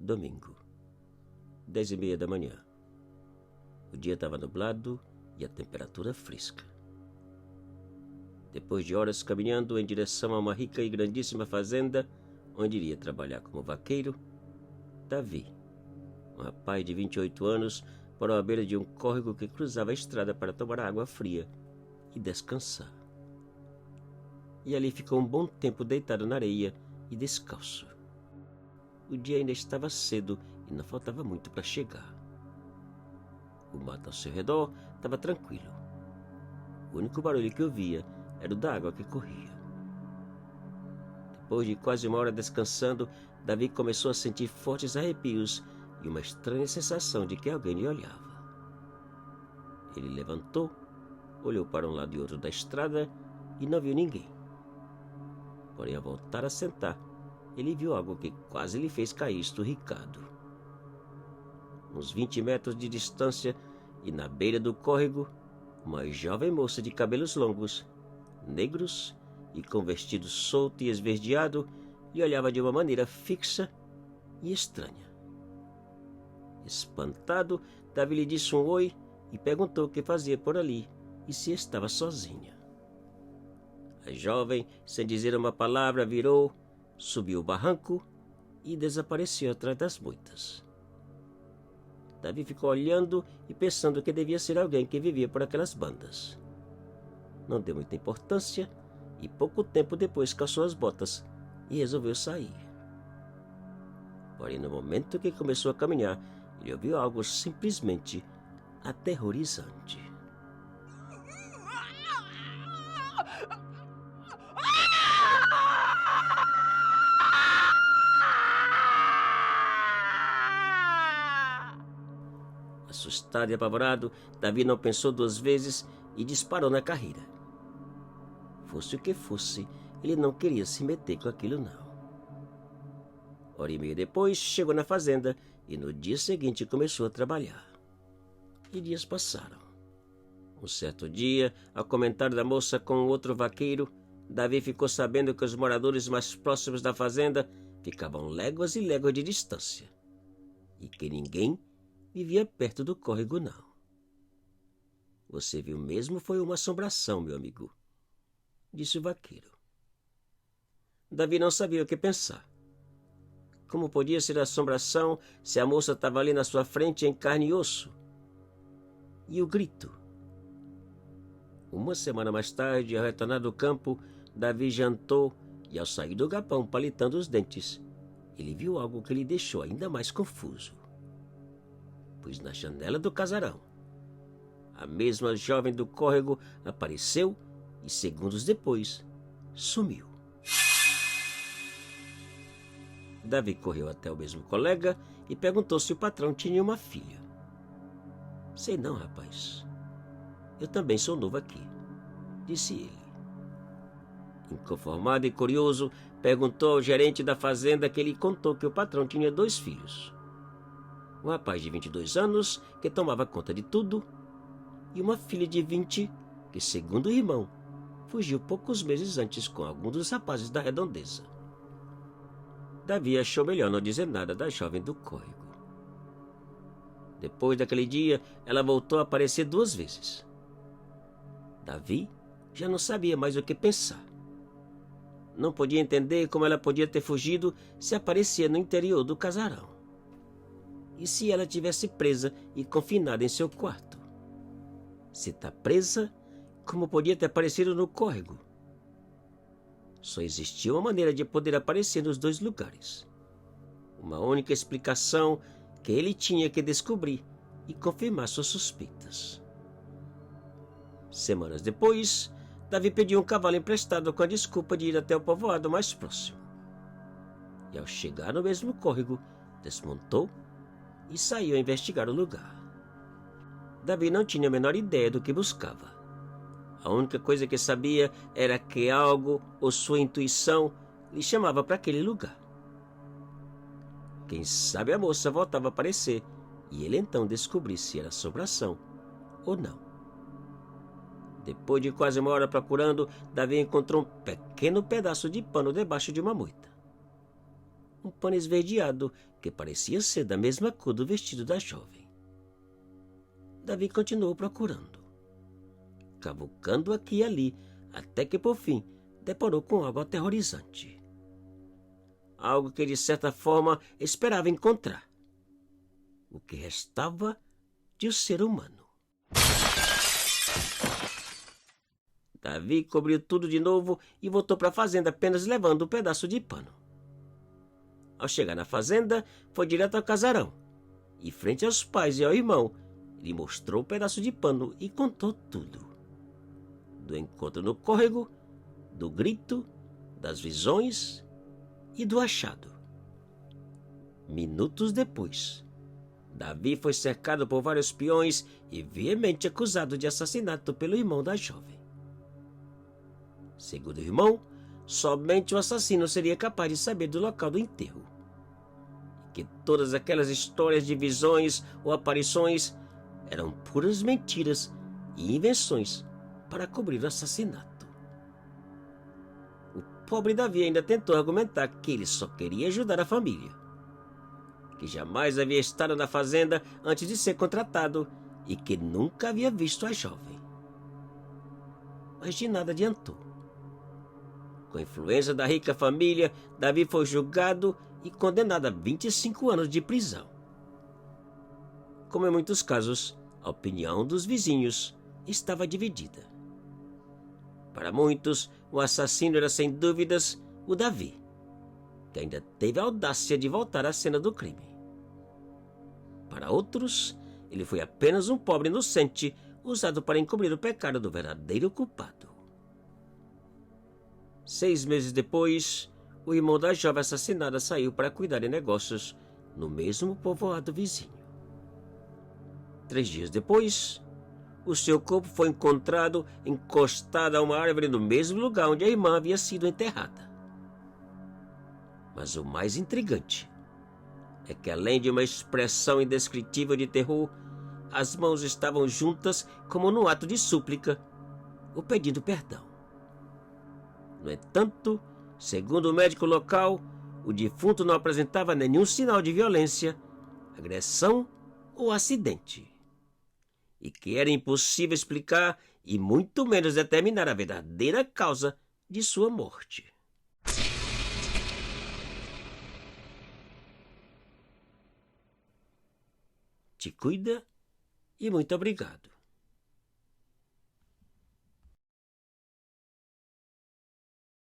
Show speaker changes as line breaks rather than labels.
Domingo, 10h30 da manhã. O dia estava nublado e a temperatura fresca. Depois de horas caminhando em direção a uma rica e grandíssima fazenda, onde iria trabalhar como vaqueiro, Davi, um rapaz de 28 anos, parou à beira de um córrego que cruzava a estrada para tomar água fria e descansar. E ali ficou um bom tempo deitado na areia e descalço. O dia ainda estava cedo e não faltava muito para chegar. O mato ao seu redor estava tranquilo. O único barulho que ouvia era o da água que corria. Depois de quase uma hora descansando, Davi começou a sentir fortes arrepios e uma estranha sensação de que alguém lhe olhava. Ele levantou, olhou para um lado e outro da estrada e não viu ninguém. Porém, ao voltar a sentar, ele viu algo que quase lhe fez cair esturricado. Uns 20 metros de distância e na beira do córrego, uma jovem moça de cabelos longos, negros e com vestido solto e esverdeado, lhe olhava de uma maneira fixa e estranha. Espantado, Davi lhe disse um oi e perguntou o que fazia por ali e se estava sozinha. A jovem, sem dizer uma palavra, virou, subiu o barranco e desapareceu atrás das moitas. Davi ficou olhando e pensando que devia ser alguém que vivia por aquelas bandas. Não deu muita importância e pouco tempo depois calçou as botas e resolveu sair. Porém, no momento que começou a caminhar, ele ouviu algo simplesmente aterrorizante. Assustado e apavorado, Davi não pensou duas vezes e disparou na carreira. Fosse o que fosse, ele não queria se meter com aquilo não. Hora e meia depois, chegou na fazenda e no dia seguinte começou a trabalhar. E dias passaram. Um certo dia, ao comentário da moça com outro vaqueiro, Davi ficou sabendo que os moradores mais próximos da fazenda ficavam léguas e léguas de distância e que ninguém vivia perto do córrego não. Você viu mesmo, foi uma assombração, meu amigo, disse o vaqueiro. Davi não sabia o que pensar. Como podia ser assombração se a moça estava ali na sua frente em carne e osso? E o grito? Uma semana mais tarde, ao retornar do campo, Davi jantou e, ao sair do galpão palitando os dentes, ele viu algo que lhe deixou ainda mais confuso. Pois na janela do casarão, a mesma jovem do córrego apareceu e, segundos depois, sumiu. Davi correu até o mesmo colega e perguntou se o patrão tinha uma filha. Sei não, rapaz. Eu também sou novo aqui, disse ele. Inconformado e curioso, perguntou ao gerente da fazenda, que lhe contou que o patrão tinha 2 filhos. Um rapaz de 22 anos, que tomava conta de tudo, e uma filha de 20, que, segundo o irmão, fugiu poucos meses antes com algum dos rapazes da redondeza. Davi achou melhor não dizer nada da jovem do córrego. Depois daquele dia, ela voltou a aparecer 2 vezes. Davi já não sabia mais o que pensar. Não podia entender como ela podia ter fugido se aparecia no interior do casarão. E se ela tivesse presa e confinada em seu quarto? Se está presa, como podia ter aparecido no córrego? Só existia uma maneira de poder aparecer nos 2 lugares. Uma única explicação que ele tinha que descobrir e confirmar suas suspeitas. Semanas depois, Davi pediu um cavalo emprestado com a desculpa de ir até o povoado mais próximo. E ao chegar no mesmo córrego, desmontou e saiu a investigar o lugar. Davi não tinha a menor ideia do que buscava. A única coisa que sabia era que algo ou sua intuição lhe chamava para aquele lugar. Quem sabe a moça voltava a aparecer e ele então descobrir se era assombração ou não. Depois de quase uma hora procurando, Davi encontrou um pequeno pedaço de pano debaixo de uma moita. um pano esverdeado que parecia ser da mesma cor do vestido da jovem. Davi continuou procurando, cavucando aqui e ali, até que por fim deparou com algo aterrorizante. Algo que de certa forma esperava encontrar. O que restava de um ser humano. Davi cobriu tudo de novo e voltou para a fazenda apenas levando um pedaço de pano. Ao chegar na fazenda, foi direto ao casarão e, frente aos pais e ao irmão, ele mostrou o pedaço de pano e contou tudo. Do encontro no córrego, do grito, das visões e do achado. Minutos depois, Davi foi cercado por vários peões e veemente acusado de assassinato pelo irmão da jovem. Segundo o irmão, somente o assassino seria capaz de saber do local do enterro. E que todas aquelas histórias de visões ou aparições eram puras mentiras e invenções para cobrir o assassinato. O pobre Davi ainda tentou argumentar que ele só queria ajudar a família, que jamais havia estado na fazenda antes de ser contratado e que nunca havia visto a jovem. Mas de nada adiantou. Com a influência da rica família, Davi foi julgado e condenado a 25 anos de prisão. Como em muitos casos, a opinião dos vizinhos estava dividida. Para muitos, o assassino era sem dúvidas o Davi, que ainda teve a audácia de voltar à cena do crime. Para outros, ele foi apenas um pobre inocente usado para encobrir o pecado do verdadeiro culpado. 6 meses depois, o irmão da jovem assassinada saiu para cuidar de negócios no mesmo povoado vizinho. 3 dias depois, o seu corpo foi encontrado encostado a uma árvore no mesmo lugar onde a irmã havia sido enterrada. Mas o mais intrigante é que, além de uma expressão indescritível de terror, as mãos estavam juntas como num ato de súplica, ou pedindo perdão. No entanto, segundo o médico local, o defunto não apresentava nenhum sinal de violência, agressão ou acidente, e que era impossível explicar e muito menos determinar a verdadeira causa de sua morte. Te cuida e muito obrigado.